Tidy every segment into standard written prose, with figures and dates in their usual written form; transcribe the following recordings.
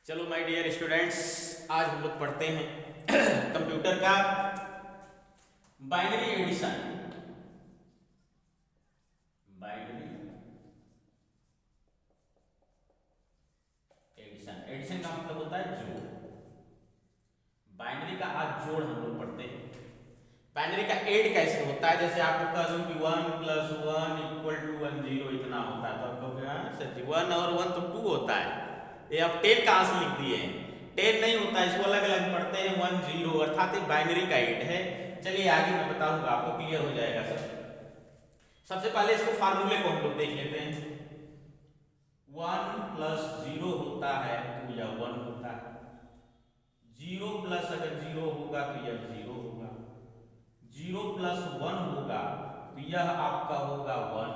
चलो my dear students, आज हम लोग पढ़ते हैं कंप्यूटर का binary addition. Binary addition, addition का मतलब होता है जोड़। बाइनरी का आज जोड़ हम लोग पढ़ते हैं। बाइनरी का एड कैसे होता है, जैसे आपको कह दूं कि 1 + 1 = 1 0 इतना होता है, तो आप कहोगे सर 1 और 1 तो 2 होता है, ये आप 10 कहाँ से लिख दिए हैं? 10 नहीं होता है, इसको अलग अलग पढ़ते हैं। 1 0 अर्थात एक बाइनरी का एड है। चलिए आगे मैं बताऊंगा, आपको क्लियर हो जाएगा सर। सबसे पहले इसको फार्मूले को हम लोग देख लेते हैं। 1 + 0 होता है तो यह 1 होता है। 0 प्लस अगर 0 होगा तो यह 0 होगा। 0 + 1 होगा तो यह आपका होगा 1।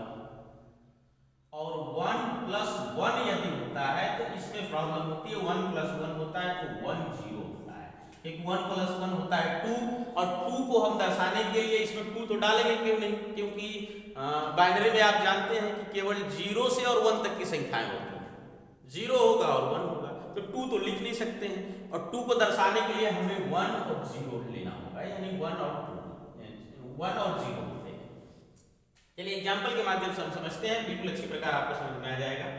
और 1 + 1 यदि होता है तो इसमें प्रॉब्लम होती है। 1 + 1 होता है तो 1 0 होता है, क्योंकि 1 + 1 होता है 2, और 2 को हम दर्शाने के लिए इसमें 2 तो डालेंगे क्यों नहीं, क्योंकि बाइनरी में आप जानते हैं कि केवल 0 से और 1 तक की संख्याएं होती हैं। 0 होगा और 1 होगा, तो 2 तो लिख नहीं सकते हैं, और 2 को दर्शाने के लिए हमें 1 और 0 लेना होगा, यानी 1 और 0 होते हैं। चलिए एग्जाम्पल के माध्यम से हम समझते हैं, बिल्कुल अच्छी प्रकार आपको समझ में आ जाएगा।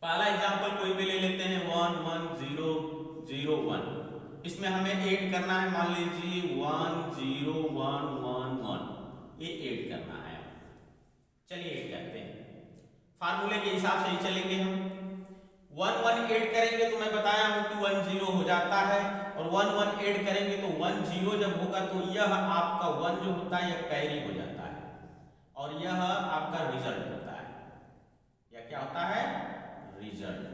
पहला एग्जाम्पल कोई भी ले लेते हैं, 1 1 0 0 1। इसमें हमें ऐड करना है, मान लीजिए 1 0 1 1 1, ये ऐड करना है। चलिए ऐड करते हैं, फार्मूले के हिसाब से ही चलेंगे हम। 1 1 ऐड करेंगे तो मैं बताया हूं कि 1 0 हो जाता है, और 1 1 ऐड करेंगे तो 1 0 जब होगा तो यह आपका 1 जो होता है यह कैरी हो जाता है, और यह आपका रिजल्ट होता है। यह क्या होता है? रिजल्ट।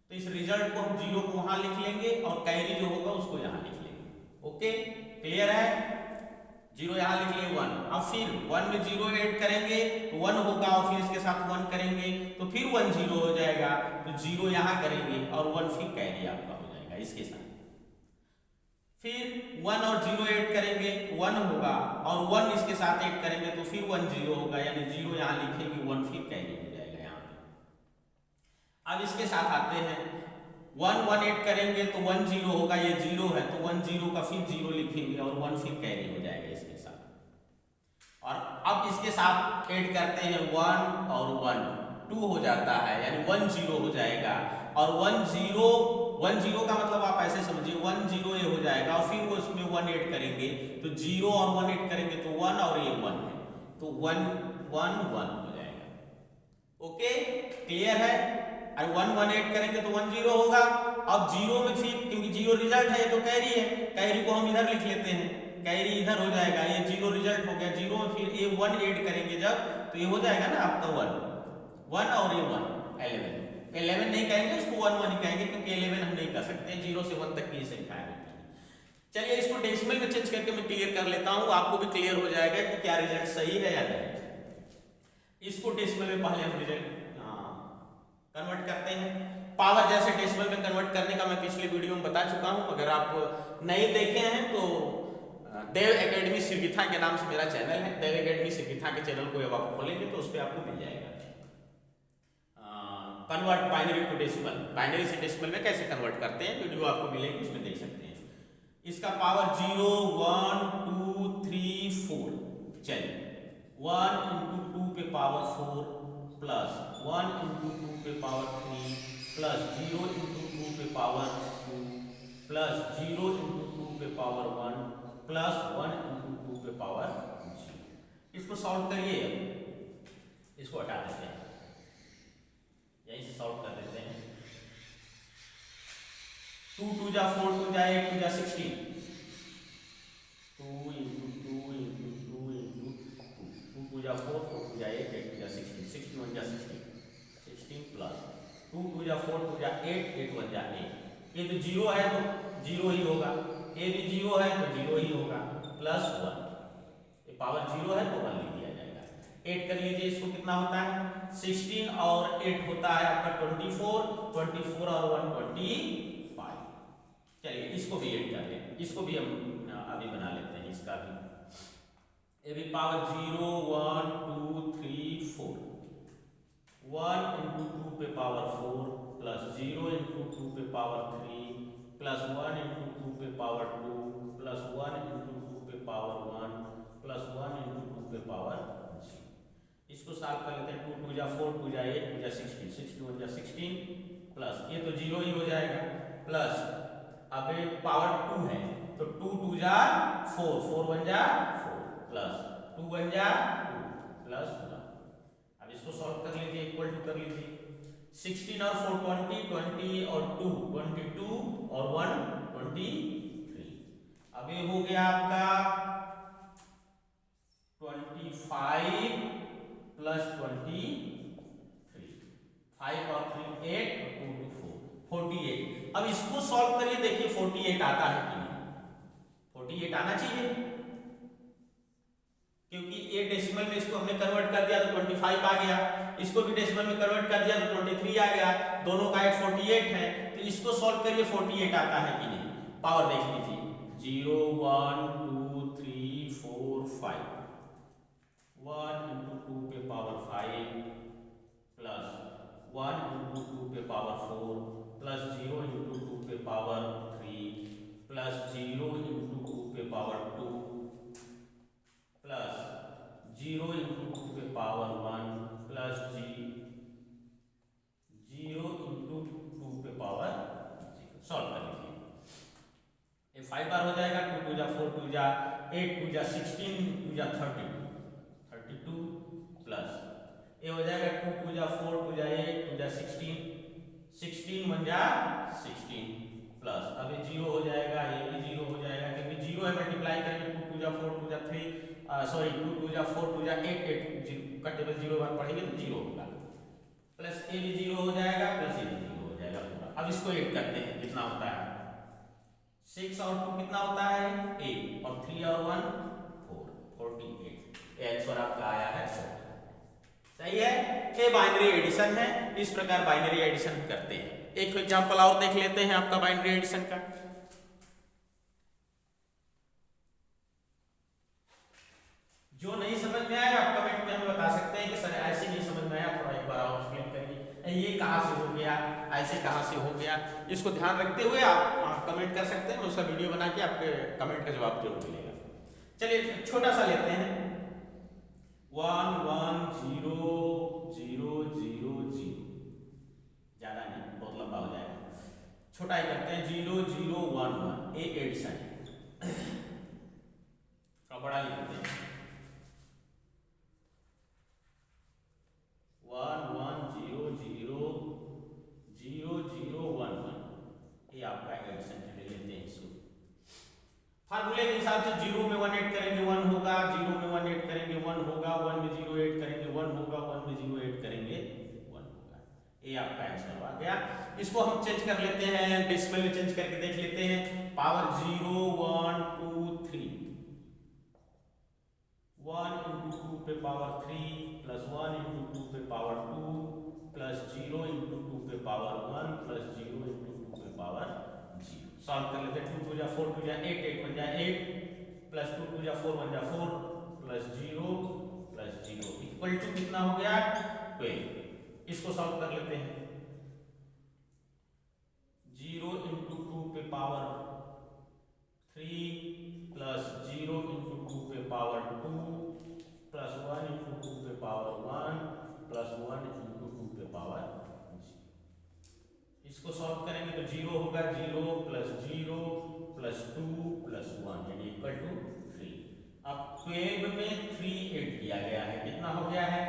तो इस रिजल्ट को हम 0 को वहां लिख लेंगे और कैरी जो होगा उसको यहां लिख लेंगे। ओके, क्लियर है? 0 यहां लिख लिए 1। अब फिर 1 में 0 ऐड करेंगे तो 1 होगा, और फिर इसके साथ 1 करेंगे तो फिर 1 0 हो जाएगा, तो 0 यहां करेंगे और 1 फिर कैरी आपका हो जाएगा इसके साथ। फिर 1 और 0 ऐड करेंगे 1 होगा, और 1 इसके साथ ऐड करेंगे तो फिर 1 0 होगा, यानी 0 यहां लिखेंगे 1 फिर कैरी हो जाएगा यहां पे। अब इसके साथ आते हैं, 1 1 ऐड करेंगे तो 1 0 होगा, ये 0 है तो 1 0 का फिर 0 लिखेंगे और 1 फिर कैरी हो जाएगा इसके साथ। और अब इसके साथ ऐड करते हैं 1 और 1, 2 हो जाता है, यानी 1 0 हो जाएगा, और 1 0 का मतलब आप ऐसे समझिए 1 0 ये हो जाएगा, और फिर वो उसमें 1 ऐड करेंगे तो 0 और 1 ऐड करेंगे तो 1, और ये 1 है तो 1 1 1 हो जाएगा। ओके, क्लियर है? और 1 1 ऐड करेंगे तो 1 0 होगा। अब 0 में फिर, क्योंकि 0 रिजल्ट है तो कैरी है, कैरी को हम इधर लिख लेते हैं, कैरी इधर हो जाएगा, ये 0 रिजल्ट हो गया। 0 में फिर ये 1 ऐड करेंगे जब, तो ये हो जाएगा ना आपका 1 और ये 1 11 नहीं कहेंगे, उसको 1 1 ही कहेंगे, क्योंकि 11 हम नहीं कर सकते, 0 से 1 तक की संख्या है। चलिए इसको डेसिमल में चेंज करके मैं क्लियर कर लेता हूं, आपको भी क्लियर हो जाएगा कि क्या रिजल्ट सही है या नहीं। इसको डेसिमल में पहले हम रिजल्ट कन्वर्ट करते हैं। पावर जैसे डेसिमल में कन्वर्ट करने का मैं पिछले वीडियो में बता चुका हूं, अगर आप नहीं देखे हैं तो देव एकेडमी श्रीविथा के नाम से मेरा चैनल है, देव एकेडमी श्रीविथा के चैनल को जब आप खोलेंगे तो उस पर आपको मिल जाएगा। Convert binary to decimal, binary से डेसिमल में कैसे कन्वर्ट करते हैं, वीडियो आपको मिलेगी, उसमें देख सकते हैं। इसका पावर 0 1 2 3 4, चलिए 1 × 2 पे पावर 4 प्लस 1 × 2 पे पावर 3 प्लस 0 × 2 पे पावर 2 प्लस 0 × 2 पे पावर 1 प्लस 1 × 2 पे पावर 0। इसको सॉल्व करिए, इसको हटा देते हैं, यहीं से सॉल्व कर देते हैं। 2 2 जा 4, 2 जा 8, 2 जा 16, 2 × 2 × 2 × 2, 2 जा 4, 4 2 जा 8, 8 2 जा 16, 61 जा 16 प्लस 2 2 जा 4, 2 जा 8, 8 1 जा 8। ये तो 0 है तो 0 ही होगा, ये भी 0 है तो 0 ही होगा, प्लस 1, ये पावर 0 है तो 1 लिख दिया जाएगा। ऐड कर लीजिए, इसको कितना होता है? 16 और 8 होता है आपका 24, 24 और 1 25। चलिए इसको भी ऐड कर लें, इसको भी हम अभी बना लेते हैं, इसका भी ये भी पावर 0 1 2 3 4, 1 × 2 पे पावर 4 प्लस 0 इंटू 2 पे पावर 3 प्लस 1 इंटू 2 पे पावर 2 प्लस 1 इंटू 2 पे पावर 1 प्लस 1 इंटू 2 पे पावर 0। इसको सॉल्व कर लेते हैं। 2 2 जा 4, 2 जा 8, 2 जा 16, 6 2 जा 16 प्लस ये तो 0 ही हो जाएगा प्लस अब पावर 2 है तो 2 2 जा 4, 4 1 जा 4 प्लस 2 1 जा 2 प्लस 1। अब इसको सॉल्व कर लीजिए, इक्वल टू कर लीजिए। 16 और 4 20, 20 और 2 22 और 1 23। अब ये हो गया आपका 25 प्लस 23, 5 और 3 8 और 2 2 4 48। अब इसको सॉल्व करिए, देखिए 48 आता है कि नहीं। 48 आना चाहिए क्योंकि ये डेसिमल में इसको हमने कन्वर्ट कर दिया तो 25 आ गया, इसको भी डेसिमल में कन्वर्ट कर दिया तो 23 आ गया, दोनों का 48 है। तो इसको सॉल्व करिए 48 आता है कि नहीं। पावर देख लीजिए 0 1 2 3 4 5, 1 इंटू 2 पे पावर 5 प्लस 1 इंटू 2 पे पावर 4 प्लस 0 इंटू 2 पे पावर 3 प्लस 0 इंटू 2 पे पावर 2 प्लस 0 इंटू 2 पे पावर 1 प्लस 0 इंटू 2 पे पावर 0। सॉल्व कर लीजिए, ये 5 बार हो जाएगा। 2 2 जा 4, 2 जा 8, 2 जा 16, 2 जा 32 प्लस ये हो जाएगा 2 2 जा 4, 2 जा 8, 2 जा 16, 16 1 जा 16 प्लस अब ये 0 हो जाएगा, ये भी 0 हो जाएगा क्योंकि 0 है, मल्टीप्लाई करेंगे 2 2 जा 4, 2 जा 3 सॉरी 2 2 जा 4, 2 जा 8 8 का टेबल 0 बार पढ़ेंगे तो 0 होगा प्लस ये भी 0 हो जाएगा प्लस ये भी 0 हो जाएगा पूरा। अब इसको ऐड करते हैं, कितना होता है 6 और 2 कितना होता है 8 और 3 और 1 4, 48। ये आंसर आपका आया है 4। सही है, ये बाइनरी एडिशन है। इस प्रकार बाइनरी एडिशन करते हैं। एक एग्जांपल और देख लेते हैं आपका बाइनरी एडिशन का। जो नहीं समझ में आया आप कमेंट में हमें बता सकते हैं कि सर ऐसे नहीं समझ में आया, थोड़ा एक बार और एक्सप्लेन करिए, ये कहाँ से हो गया, ऐसे कहाँ से हो गया। इसको ध्यान रखते हुए आप कमेंट कर सकते हैं, उसका वीडियो बना के आपके कमेंट का जवाब जरूर मिलेगा। चलिए छोटा सा लेते हैं 1 1 0 0 0 0, ज्यादा नहीं, बहुत लंबा हो जाएगा, छोटा ही करते हैं 0 0 1 1। एक एडिशन का बड़ा लिखते हैं 1 1 0 0 0 0 1 1। ये आपका एडिशन ले लेते हैं इसको। फार्मूले के हिसाब से 0 में 1 ऐड करेंगे 1 होगा, 0 में 1 ऐड करेंगे 1 होगा, 1 में 0 ऐड करेंगे 1 होगा, 1 में 0 ऐड करेंगे 1 होगा। ये आपका आंसर आ गया। इसको हम चेंज कर लेते हैं, डेसिमल में चेंज करके देख लेते हैं। पावर 0 1 2 3, 1 इंटू 2 पे पावर 3 प्लस 1 इंटू 2 पे पावर 2 प्लस 0 इंटू 2 पे पावर 1 प्लस 0 इंटू 2 पे पावर 0। सॉल्व कर लेते हैं। 2 2 जा 4, 2 जा 8, 8 1 जा 8 प्लस 2 2 जा 4, 1 जा 4 प्लस 0 इक्वल टू कितना हो गया 12। इसको सॉल्व कर लेते हैं। 0 इंटू 2 पे पावर 3 प्लस 0 इंटू 2 पे पावर 2 प्लस 1 इंटू 2 पे पावर 1 प्लस 1 इंटू 2 पे पावर 0। इसको सॉल्व करेंगे तो 0 होगा, 0 प्लस 0 प्लस 2 प्लस 1 यानी इक्वल टू 3। अब 12 में 3 ऐड किया गया है, कितना हो गया है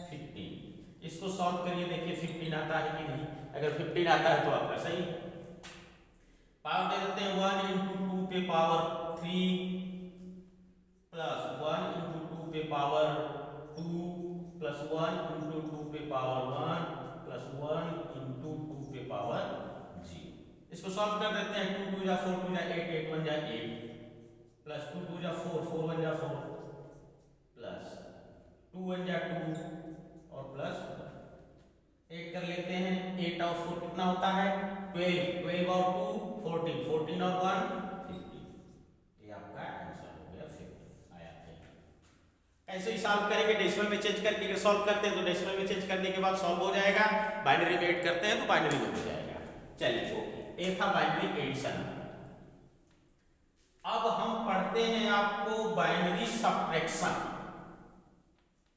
15। इसको सॉल्व करिए, देखिए 15 आता है कि नहीं। अगर 15 आता है तो आपका सही। पावर दे देते हैं 1 इंटू 2 पे पावर 3 प्लस 1 इंटू 2 पे पावर 2 प्लस 1 इंटू 2 पे पावर 1 प्लस 1 इंटू 2 पे पावर 0। इसको सॉल्व कर देते हैं। 2 2 जा 4, 2 जा 8, 8 1 जा 8 प्लस 2 2 जा 4, 4 1 जा 4 प्लस 2 1 जा 2 और प्लस 8 कर लेते हैं। 8 और 4 कितना होता है 12, 12 और 2 14, 14 और 1 15। ये आपका आंसर हो गया 15 आया है। ऐसे ही सॉल्व करेंगे डेसिमल में चेंज करके। अगर सॉल्व करते हैं तो डेसिमल में चेंज करने के बाद सॉल्व हो जाएगा, बाइनरी में ऐड करते हैं तो बाइनरी में हो जाएगा। चलिए ओके, ये था बाइनरी एडिशन। अब हम पढ़ते हैं आपको बाइनरी सब्ट्रैक्शन,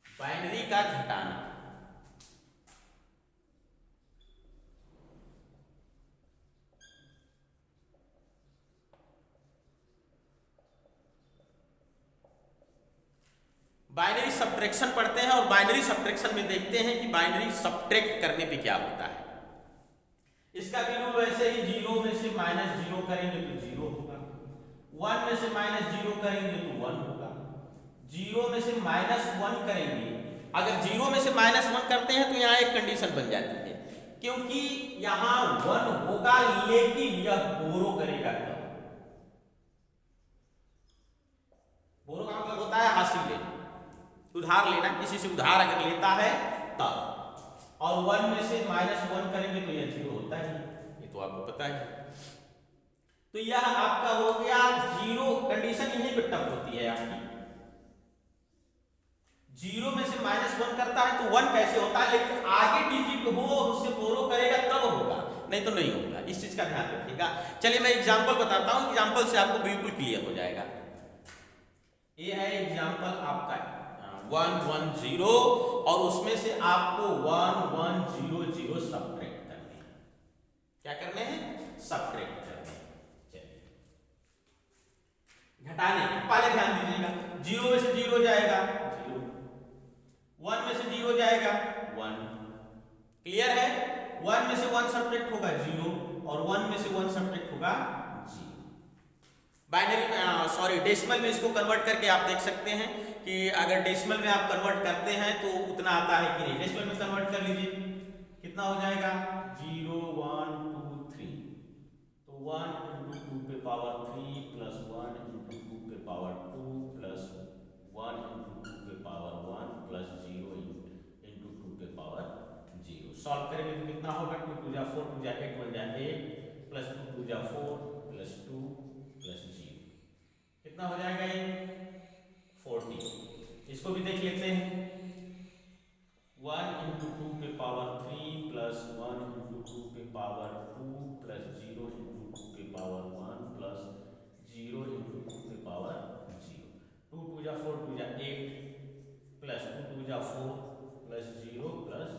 बाइनरी का घटाना। बाइनरी सब्ट्रैक्शन पढ़ते हैं और बाइनरी सब्ट्रैक्शन में देखते हैं कि बाइनरी सब्ट्रैक्ट करने पे क्या होता है। इसका भी रूल वैसे ही, 0 में से -0 करेंगे तो 0 होगा, 1 में से -0 करेंगे तो 1 होगा, 0 में से -1 करेंगे। अगर 0 में से -1 करते हैं तो यहाँ एक कंडीशन बन जाती है, क्योंकि यहाँ 1 होगा लेकिन यह बोरो करेगा तब। बोरो का मतलब होता है हासिल लेना, उधार लेना, किसी से उधार अगर लेता है तब। और 1 में से -1 करेंगे तो यह 0 होता है, ये तो आपको पता है। तो यह आपका हो गया 0, कंडीशन यहीं पे टप होती है आपकी। 0 में से -1 करता है तो 1 कैसे होता है, लेकिन आगे डिजिट हो और उससे बोरो करेगा तब होगा, नहीं तो नहीं होगा। इस चीज का ध्यान रखिएगा। चलिए मैं एग्जांपल बताता हूं, एग्जांपल से आपको बिल्कुल क्लियर हो जाएगा। ये है एग्जांपल आपका 1 1 0 और उसमें से आपको 1 1 0 0 सब्ट्रैक्ट करने हैं। क्या करने हैं? सब्ट्रैक्ट करने हैं। चलिए घटाने, पहले ध्यान दीजिएगा, 0 में से 0 जाएगा 0, 1 में से 0 जाएगा 1, क्लियर है। 1 में से 1 सब्ट्रैक्ट होगा 0 और 1 में से 1 सब्ट्रैक्ट होगा 0। बाइनरी डेसिमल में इसको कन्वर्ट करके आप देख सकते हैं कि अगर डेसिमल में आप कन्वर्ट करते हैं तो उतना आता है कि नहीं। डेसिमल में कन्वर्ट कर लीजिए, कितना हो जाएगा 0 1 2 3, तो 1 × 2 पे पावर 3 प्लस 1 × 2 पे पावर 2 प्लस 1 × 2 पे पावर 1 प्लस 0 × 2 पे पावर 0। सॉल्व करेंगे तो कितना होगा, 2 2 जा 4 2 जा 8 1 जा 8 प्लस 2 2 जा 4 प्लस 2 प्लस 0, कितना हो जाएगा ये 40। इसको भी देख लेते हैं, 1 × 2 पे पावर 3 प्लस 1 × 2 पे पावर 2 प्लस 0 × 2 पे पावर 1 प्लस 0 × 2 पे पावर 0। 2 2 जा 4 2 जा 8 प्लस 2 2 जा 4 प्लस 0 प्लस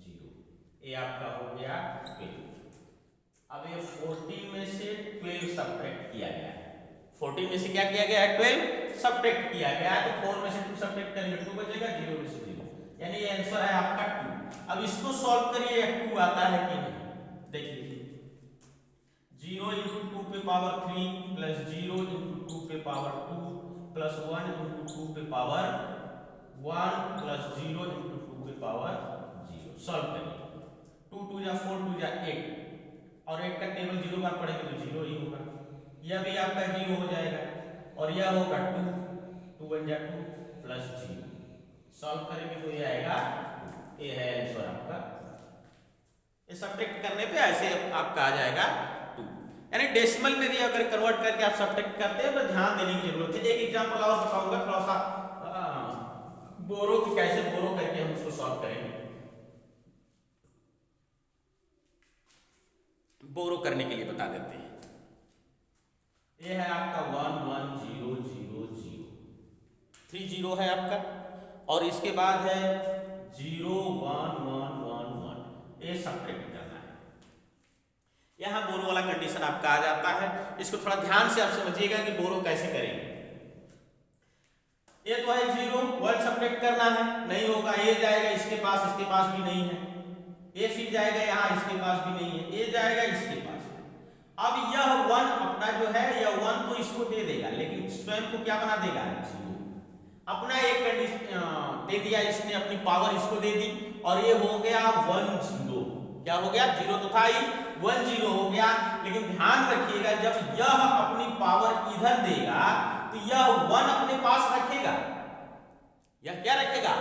0, ये आपका हो गया 12। अब ये 14 में से 12 सब्ट्रैक्ट किया गया है। 14 में से क्या किया गया है, 12 सब्ट्रैक्ट किया गया है, तो 4 में से 2 सब्ट्रैक्ट करेंगे 2 बचेगा, 0 में से 0, यानी ये आंसर है आपका 2। अब इसको सॉल्व करिए, 2 आता है कि नहीं, देख लीजिए। 0 × 2 पे पावर 3 प्लस 0 × 2 पे पावर 2 प्लस 1 × 2 पे पावर 1 प्लस 0 × 2 पे पावर 0। सॉल्व करिए, 2 2 जा 4 2 जा 8 और 8 का टेबल 0 बार पढ़ेंगे तो 0 ही होगा, यह भी आपका 0 हो जाएगा और यह होगा 2 2 1 जा 2 प्लस 0। सॉल्व करेंगे तो ये आएगा 2, ये है आंसर आपका। ये सब्ट्रैक्ट करने पे ऐसे आपका आ जाएगा 2। यानी डेसिमल में भी अगर कन्वर्ट करके आप सब्ट्रैक्ट करते हैं तो ध्यान देने की जरूरत है। एक एग्जांपल और बताऊंगा थोड़ा सा बोरो की, कैसे बोरो करके हम उसको सॉल्व करेंगे। बोरो करने के लिए बता देते हैं। ये है आपका 1 1 0 0 0, 3 0 है आपका, और इसके बाद है 0 1 1 1 1, ये सब्ट्रैक्ट करना है। यहां बोरो वाला कंडीशन आपका आ जाता है। इसको थोड़ा ध्यान से आप समझिएगा कि बोरो कैसे करेंगे। ये तो है 0 1 सब्ट्रैक्ट करना है, नहीं होगा, ये जाएगा इसके पास भी नहीं है, ये फिर जाएगा यहाँ, इसके पास भी नहीं है, ये जाएगा इसके पास। अब यह 1 अपना जो है, यह 1 तो इसको दे देगा, लेकिन स्वयं को क्या बना देगा 0। अपना एक कंडीशन दे दिया इसने, अपनी पावर इसको दे दी और ये हो गया 1 0। क्या हो गया, 0 तो था ही, 1 0 हो गया। लेकिन ध्यान रखिएगा, जब यह अपनी पावर इधर देगा तो यह 1 अपने पास रखेगा, यह क्या रखेगा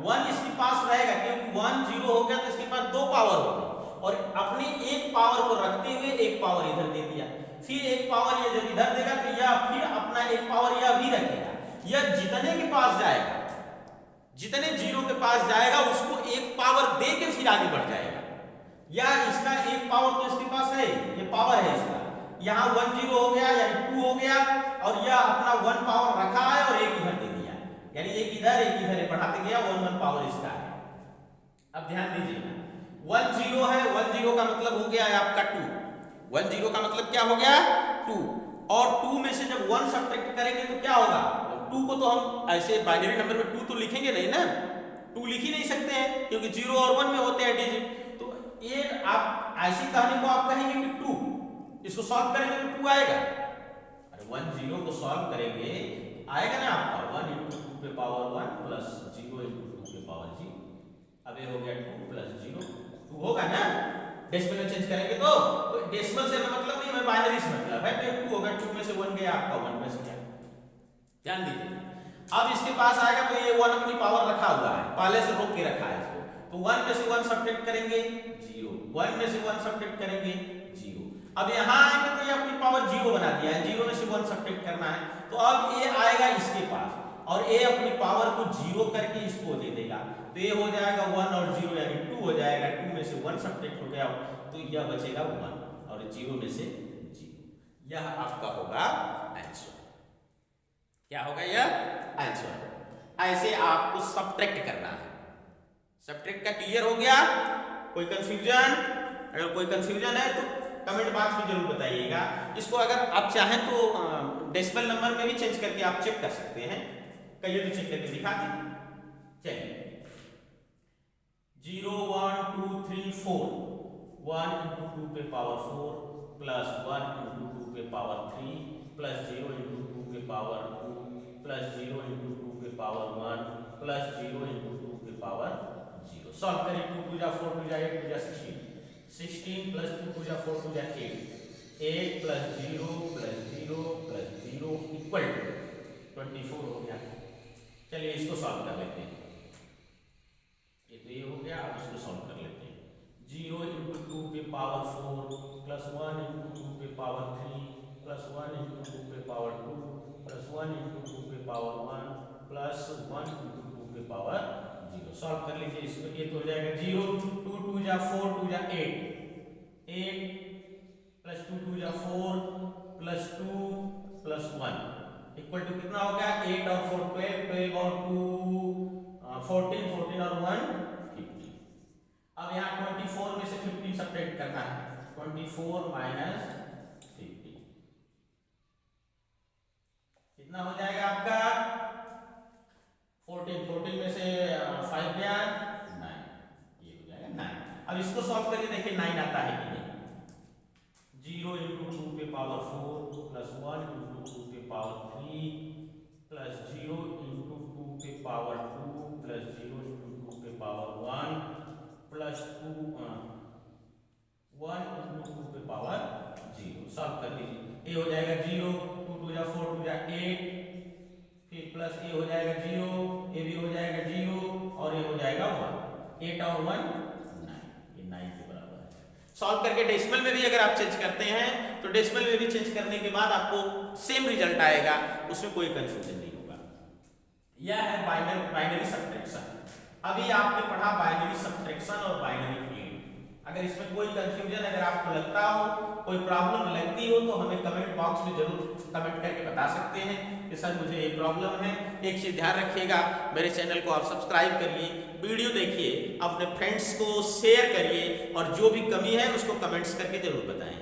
1 इसके पास रहेगा, क्योंकि 1 0 हो गया तो इसके पास 2 पावर हो गई और अपनी एक पावर को रखते हुए एक पावर इधर दे दिया, फिर एक पावर ये जब इधर देगा तो यह फिर अपना एक पावर यह भी रखेगा। यह जितने के पास जाएगा, जितने 0 के पास जाएगा उसको एक पावर दे के फिर आगे बढ़ जाएगा। या इसका एक पावर तो इसके पास है, ये पावर है इसका, यहाँ 1 0 हो गया यानी 2 हो गया, और यह अपना 1 पावर रखा है और एक इधर दे दिया, यानी एक इधर बढ़ाते गया, 1 1 पावर इसका है। अब ध्यान दीजिए 1 0 है, 1 0 का मतलब हो गया है आपका 2, 1 0 का मतलब क्या हो गया 2, और 2 में से जब 1 सब्ट्रैक्ट करेंगे तो क्या होगा, 2 को तो हम ऐसे बाइनरी नंबर में 2 तो लिखेंगे नहीं ना, 2 लिख ही नहीं सकते हैं क्योंकि 0 और 1 में होते हैं डिजिट। तो ये आप ऐसी कहानी को आप कहेंगे कि 2, इसको सॉल्व करेंगे तो 2 आएगा, अरे 1 0 को सॉल्व करेंगे आएगा ना आपका 1 × 2 के पावर 1 प्लस 0 × 2 के पावर 0। अब ये हो गया 2 प्लस 0, 2 होगा ना, डेसिमल में चेंज करेंगे तो डेसिमल से मतलब नहीं, मैं बाइनरी से मतलब है, तो 2 होगा, 2 में से 1 गया आपका 1 में से गया। ध्यान दीजिए अब इसके पास आएगा तो ये 1 अपनी पावर रखा हुआ है, पहले से रोक के रखा है इसको, तो 1 में से 1 सब्ट्रैक्ट करेंगे 0, 1 में से 1 सब्ट्रैक्ट करेंगे 0। अब यहाँ आएंगे तो ये अपनी पावर 0 बना दिया है, 0 में से 1 सब्ट्रैक्ट करना है, तो अब ये आएगा इसके पास और ये अपनी पावर को 0 करके इसको दे देगा, तो ये हो जाएगा 1 और 0 यानी 2 हो जाएगा, 2 में से 1 सब्ट्रैक्ट हो गया तो यह बचेगा 1 और 0 में से 0, यह आपका होगा आंसर। क्या होगा यह आंसर। ऐसे आपको सब्ट्रैक्ट करना है। सब्ट्रैक्ट का क्लियर हो गया? कोई कंफ्यूजन? अगर कोई कंफ्यूजन है तो कमेंट बॉक्स में जरूर बताइएगा। इसको अगर आप चाहें तो डेसिमल नंबर में भी चेंज करके आप चेक कर सकते हैं। कहिए तो चेक करके दिखा दें। चलिए 0 1 2 3 4 1 × 2 पे पावर 4 प्लस 1 × 2 पे पावर 3 प्लस 0 × 2 पे पावर 2 प्लस 0 × 2 पे पावर 1 प्लस 0 × 2 पे पावर 0। सॉल्व करें 2 2 जा 4 2 जा 8 2 जा 16 प्लस 2 2 जा 4 2 जा 8 8 plus 0 plus 0 plus 0 equal to 24 हो गया। चलिए इसको सॉल्व कर लेते हैं। ये तो ये हो गया, अब इसको सॉल्व कर लेते हैं। 0 × 2 पे पावर 4 प्लस 1 × 2 पे पावर 3 प्लस 1 × 2 पे पावर 2 प्लस 1 × 2 पे पावर 1 प्लस 1 × 2 पे पावर 0। सॉल्व कर लीजिए इसको। ये तो हो जाएगा 0 2 2 जा 4 2 जा 8 8 प्लस 2 2 जा 4 प्लस 2 प्लस 1 इक्वल टू कितना हो गया? 8 और 4 12 12 और 2 14 14 और 1 15। अब यहाँ 24 में से 15 सब्ट्रैक्ट करना है। 24 माइनस 15 कितना हो जाएगा आपका? 14 14 में से 5 गया 9, ये हो जाएगा 9। अब इसको सॉल्व करके देखिए 9 आता है कि नहीं। 0 × 2 पे पावर 4 प्लस 1 × 2 पे पावर 3 प्लस 0 × 2 पे पावर 2 प्लस 0 × 2 पे पावर 1 प्लस 1 × 2 पे पावर 0। सॉल्व कर दीजिए। ये हो जाएगा 0 2 2 जा 4 2 जा 8 फिर प्लस ये हो जाएगा 0 ये भी हो जाएगा 0 और ये हो जाएगा 1 8 और 1 9, ये 9 के बराबर है। सॉल्व करके डेसिमल में भी अगर आप चेंज करते हैं तो डेसिमल में भी चेंज करने के बाद आपको सेम रिजल्ट आएगा, उसमें कोई कंफ्यूजन नहीं होगा। यह है बाइनरी सब्ट्रैक्शन। अभी आपने पढ़ा बाइनरी सब्ट्रैक्शन और बाइनरी एड। अगर इसमें कोई कंफ्यूजन अगर आपको लगता हो, कोई प्रॉब्लम लगती हो तो हमें कमेंट बॉक्स में जरूर कमेंट करके बता सकते हैं कि सर मुझे ये प्रॉब्लम है। एक चीज ध्यान रखिएगा, मेरे चैनल को आप सब्सक्राइब करिए, वीडियो देखिए, अपने फ्रेंड्स को शेयर करिए और जो भी कमी है उसको कमेंट्स करके जरूर बताएं।